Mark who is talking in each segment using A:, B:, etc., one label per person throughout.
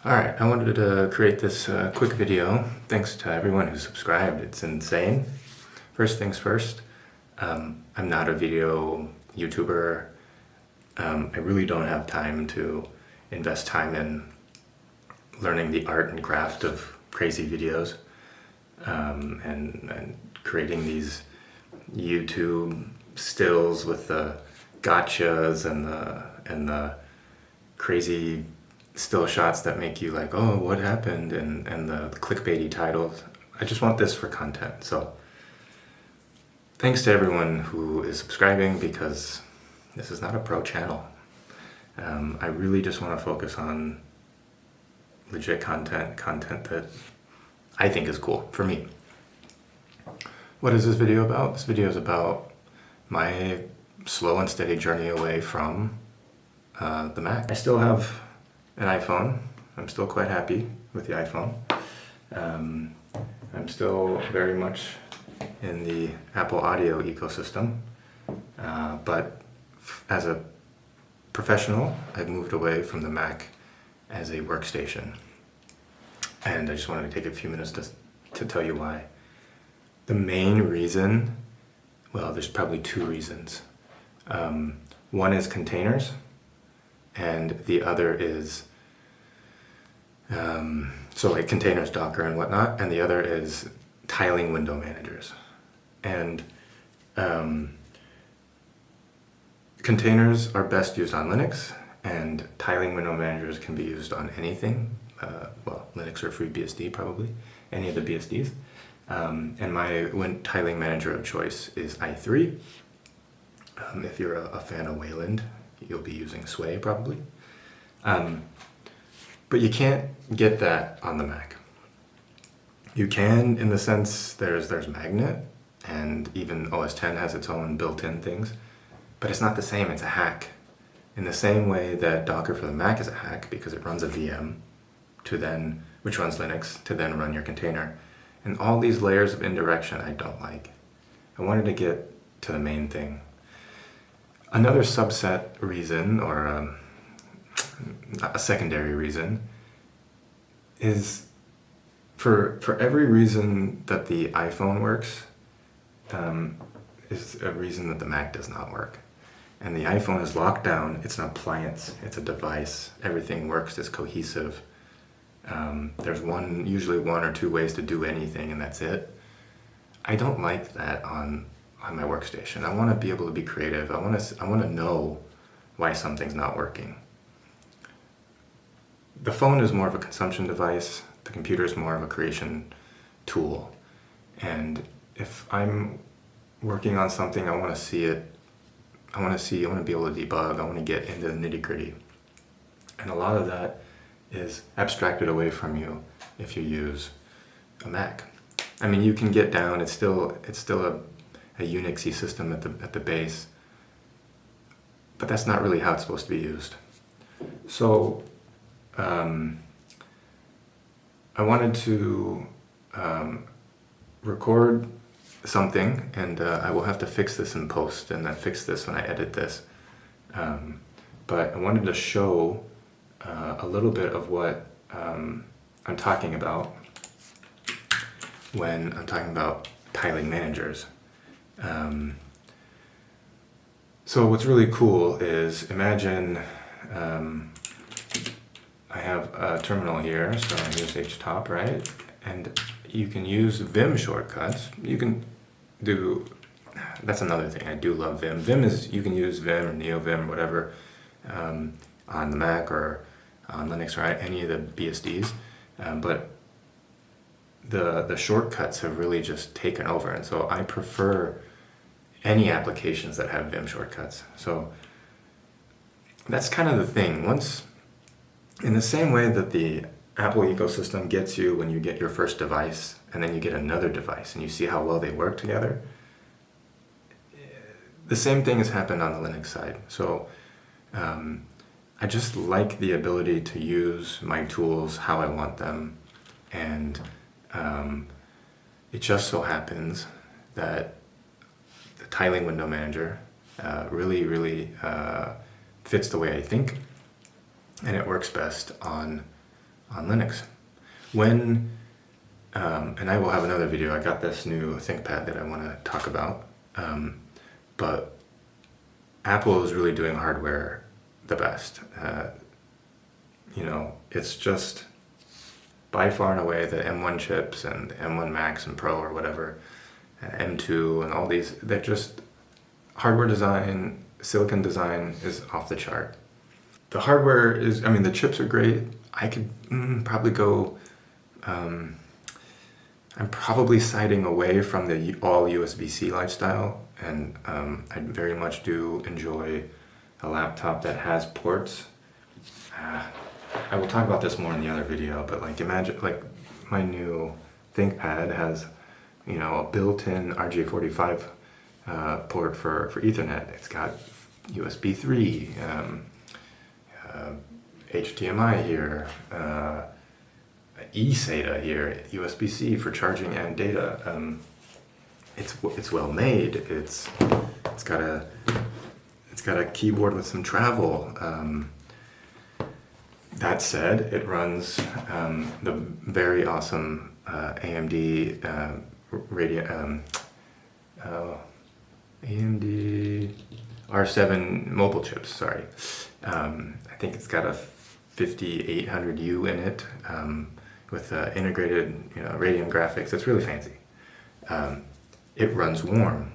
A: Alright, I wanted to create this quick video. Thanks to everyone who subscribed. It's insane. First things first, I'm not a video YouTuber. I really don't have time to invest time in learning the art and craft of crazy videos and creating these YouTube stills with the gotchas and the crazy still shots that make you like, oh, what happened, and the clickbaity titles. I just want this for content. So thanks to everyone who is subscribing, because this is not a pro channel. I really just want to focus on legit content that I think is cool for me. What is this video about? This video is about my slow and steady journey away from the Mac. I still have an iPhone. I'm still quite happy with the iPhone. I'm still very much in the Apple audio ecosystem, but as a professional, I've moved away from the Mac as a workstation. And I just wanted to take a few minutes to tell you why. The main reason, well, there's probably two reasons. One is containers, and the other is so like containers, Docker and whatnot, and the other is tiling window managers. And containers are best used on Linux, and tiling window managers can be used on anything. Well, Linux or FreeBSD probably, any of the BSDs. And my tiling manager of choice is i3. If you're a fan of Wayland, you'll be using Sway probably. But you can't get that on the Mac. You can, in the sense there's Magnet, and even OS X has its own built-in things, but it's not the same. It's a hack. In the same way that Docker for the Mac is a hack because it runs a VM which runs Linux to then run your container. And all these layers of indirection I don't like. I wanted to get to the main thing. Another subset reason, or a secondary reason, is for every reason that the iPhone works, is a reason that the Mac does not work. And the iPhone is locked down. It's an appliance. It's a device. Everything works. It's cohesive. There's usually one or two ways to do anything, and that's it. I don't like that on my workstation. I want to be able to be creative. I want to know why something's not working. The phone is more of a consumption device. The computer is more of a creation tool. And if I'm working on something, I want to see it. I want to be able to debug. I want to get into the nitty-gritty. And a lot of that is abstracted away from you if you use a Mac. I mean, you can get down. It's still a Unixy system at the base, but that's not really how it's supposed to be used. So I wanted to record something, and I will have to fix this in post, and then fix this when I edit this. But I wanted to show a little bit of what I'm talking about when I'm talking about tiling managers. So what's really cool is, imagine I have a terminal here, so here's htop, right? And you can use Vim shortcuts. You can do, that's another thing, I do love Vim. Vim is, you can use Vim or NeoVim, whatever, on the Mac or on Linux or any of the BSDs, but the shortcuts have really just taken over, and so I prefer any applications that have Vim shortcuts. So that's kind of the thing. Once, in the same way that the Apple ecosystem gets you when you get your first device, and then you get another device, and you see how well they work together, the same thing has happened on the Linux side. So I just like the ability to use my tools how I want them, and it just so happens that the tiling window manager really fits the way I think, and it works best on Linux. When, and I will have another video, I got this new ThinkPad that I want to talk about, but Apple is really doing hardware the best. You know, it's just by far and away the M1 chips and M1 Max and Pro or whatever, M2 and all these, they're just, hardware design, silicon design is off the chart. The hardware is, I mean, the chips are great. I could probably go, I'm probably siding away from the all USB-C lifestyle, and I very much do enjoy a laptop that has ports. I will talk about this more in the other video, but like imagine, like my new ThinkPad has, you know, a built-in RJ45 port for Ethernet. It's got USB 3, HDMI here, eSATA here, USB-C for charging and data. It's well made. It's got a keyboard with some travel. That said, it runs the very awesome AMD AMD R7 mobile chips. Sorry, I think it's got a 5800U in it with integrated, you know, Radeon graphics. It's really fancy. It runs warm,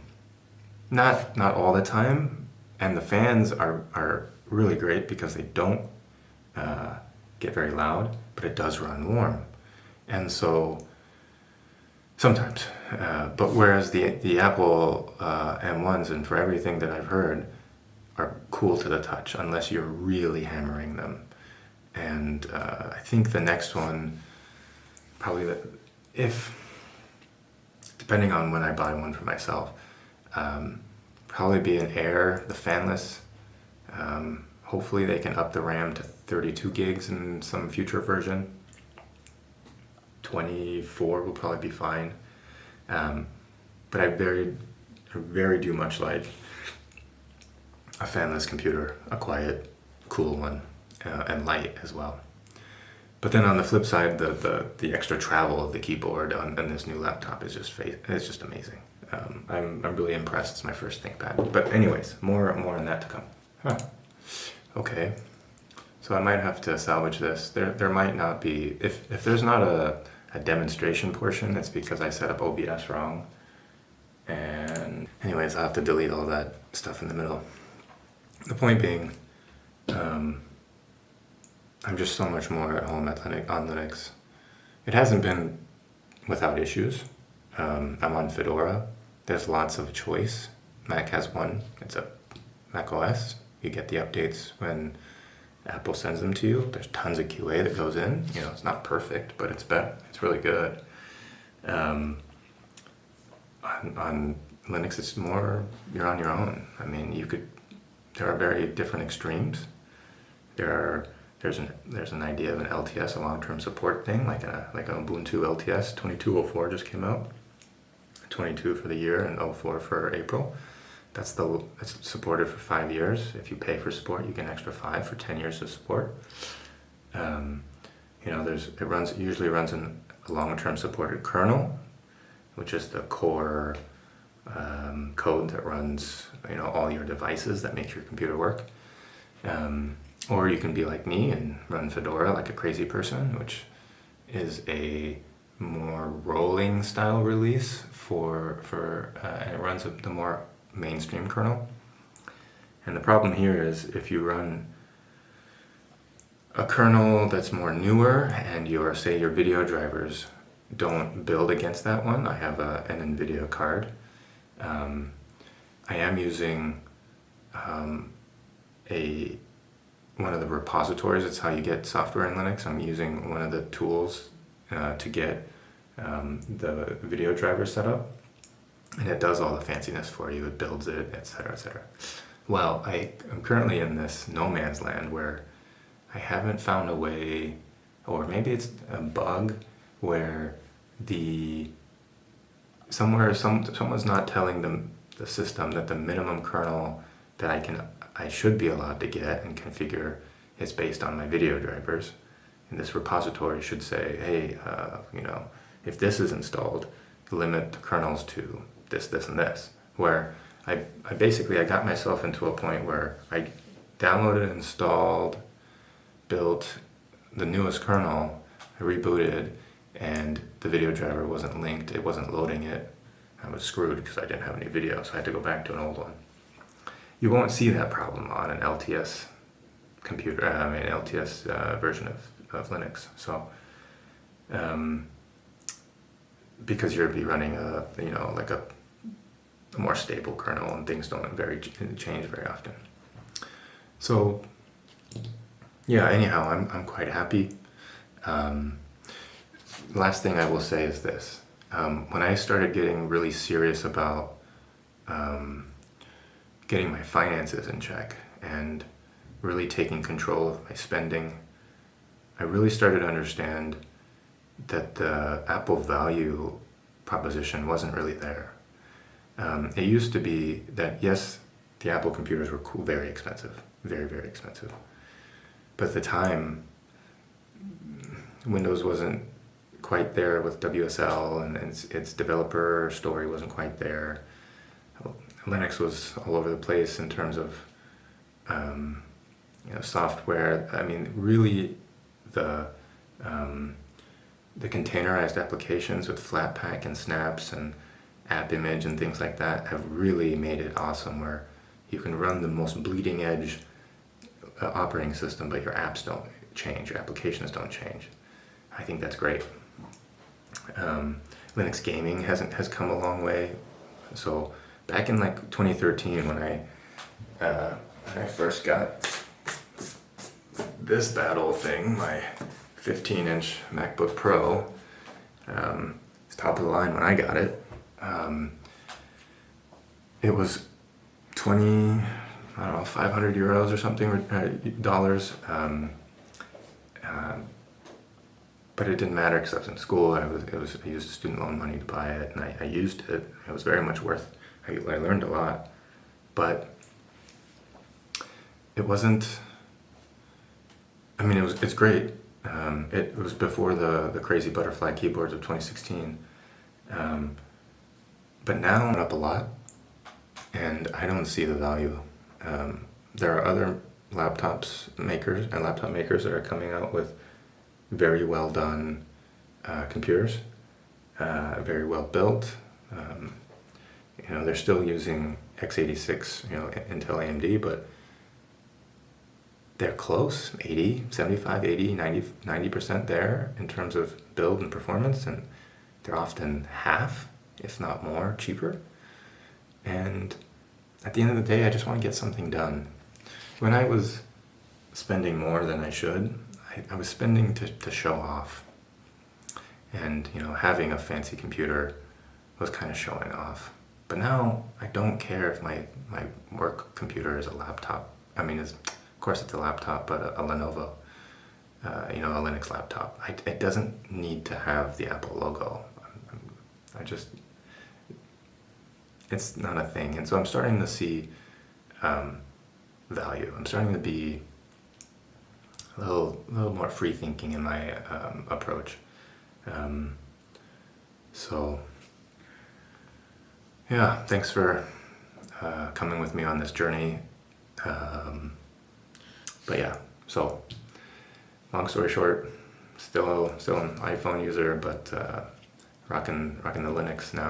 A: not all the time, and the fans are really great because they don't get very loud, but it does run warm. And so sometimes, but whereas the Apple M1s, and for everything that I've heard, are cool to the touch unless you're really hammering them. And I think the next one, probably depending on when I buy one for myself, probably be an Air, the fanless. Hopefully they can up the RAM to 32 gigs in some future version. 24 will probably be fine. But I very do much like a fanless computer, a quiet, cool one, and light as well. But then on the flip side, the extra travel of the keyboard on this new laptop is it's just amazing. I'm really impressed. It's my first ThinkPad. But anyways, more on that to come. Huh. Okay. So I might have to salvage this. There might not be, if there's not a demonstration portion, it's because I set up OBS wrong. And anyways, I'll have to delete all that stuff in the middle. The point being, I'm just so much more at home on Linux. It hasn't been without issues. I'm on Fedora. There's lots of choice. Mac has one. It's a Mac OS. You get the updates when Apple sends them to you. There's tons of QA that goes in. You know, it's not perfect, but it's better. It's really good. On Linux, it's more, you're on your own. I mean, there are very different extremes. There's an idea of an LTS, a long-term support thing, like an Ubuntu LTS. 2204 just came out. 22 for the year and 04 for April. It's supported for 5 years. If you pay for support, you get an extra 5 for 10 years of support. You know, it usually runs in a long-term supported kernel, which is the core code that runs, you know, all your devices that make your computer work. Or you can be like me and run Fedora like a crazy person, which is a more rolling style release and it runs the more mainstream kernel. And the problem here is if you run a kernel that's more newer and say your video drivers don't build against that one. I have an NVIDIA card. I am using one of the repositories. It's how you get software in Linux. I'm using one of the tools to get the video driver set up, and it does all the fanciness for you. It builds it, etc., etc. Well, I'm currently in this no man's land where I haven't found a way, or maybe it's a bug where someone's not telling the system that the minimum kernel that I should be allowed to get and configure is based on my video drivers. And this repository should say, hey, if this is installed, limit the kernels to this, this, and this. Where I basically got myself into a point where I downloaded, installed, built the newest kernel, I rebooted, and the video driver wasn't linked, it wasn't loading it. I was screwed because I didn't have any video, so I had to go back to an old one. You won't see that problem on an LTS computer, LTS version of Linux. So, because you'll be running a more stable kernel, and things don't change very often. So, yeah. Anyhow, I'm quite happy. Last thing I will say is this: when I started getting really serious about getting my finances in check and really taking control of my spending, I really started to understand that the Apple value proposition wasn't really there. It used to be that, yes, the Apple computers were cool, very expensive, very, very expensive. But at the time, Windows wasn't quite there with WSL, and its developer story wasn't quite there. Linux was all over the place in terms of software. I mean, really, the containerized applications with Flatpak and Snaps and App Image and things like that have really made it awesome, where you can run the most bleeding edge operating system, but your apps don't change, your applications don't change. I think that's great. Linux gaming has come a long way. So back in like 2013, when I first got this bad old thing, my 15-inch MacBook Pro, it's top of the line when I got it. It was 500 euros or something, dollars. But it didn't matter because I was in school. I used student loan money to buy it, and I used it. It was very much worth. I learned a lot, but it wasn't. I mean, it's great. It was before the crazy butterfly keyboards of 2016, but now it's up a lot, and I don't see the value. There are other laptop makers that are coming out with very well done computers, very well built. They're still using x86, Intel AMD, but they're close, 75, 80, 90% there in terms of build and performance, and they're often half, if not more, cheaper. And at the end of the day, I just want to get something done. When I was spending more than I should, I was spending to show off. And, having a fancy computer was kind of showing off. But now I don't care if my work computer is a laptop. I mean, of course it's a laptop, but a Lenovo, a Linux laptop. It doesn't need to have the Apple logo. It's not a thing. And so I'm starting to see value. I'm starting to be a little more free thinking in my approach. So yeah, thanks for coming with me on this journey. But yeah, so long story short, still an iPhone user, but rocking the Linux now.